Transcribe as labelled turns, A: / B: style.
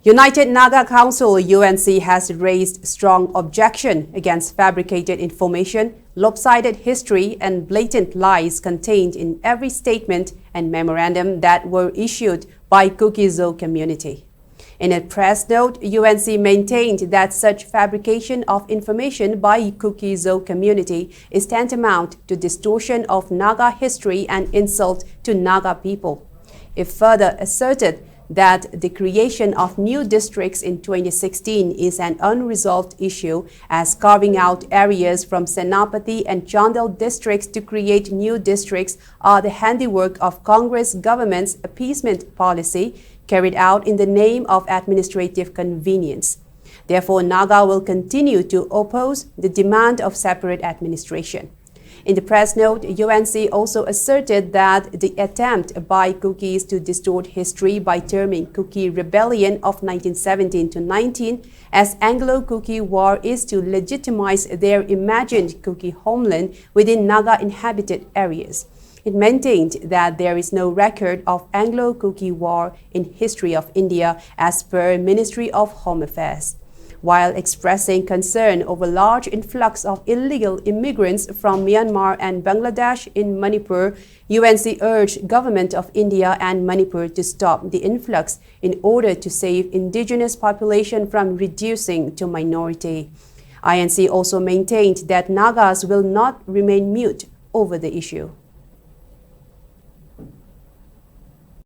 A: United Naga Council UNC has raised strong objection against fabricated information, lopsided history and blatant lies contained in every statement and memorandum that were issued by Kuki-Zo community. In a press note, UNC maintained that such fabrication of information by Kuki-Zo community is tantamount to distortion of Naga history and insult to Naga people. It further asserted that the creation of new districts in 2016 is an unresolved issue, as carving out areas from Senapati and Chandel districts to create new districts are the handiwork of Congress government's appeasement policy carried out in the name of administrative convenience. Therefore, Naga will continue to oppose the demand of separate administration. In the press note, UNC also asserted that the attempt by Kukis to distort history by terming Kuki Rebellion of 1917 to 19 as Anglo-Kuki War is to legitimize their imagined Kuki homeland within Naga inhabited areas. It maintained that there is no record of Anglo-Kuki War in history of India as per Ministry of Home Affairs. While expressing concern over large influx of illegal immigrants from Myanmar and Bangladesh in Manipur, UNC urged Government of India and Manipur to stop the influx in order to save indigenous population from reducing to minority. INC also maintained that Nagas will not remain mute over the issue.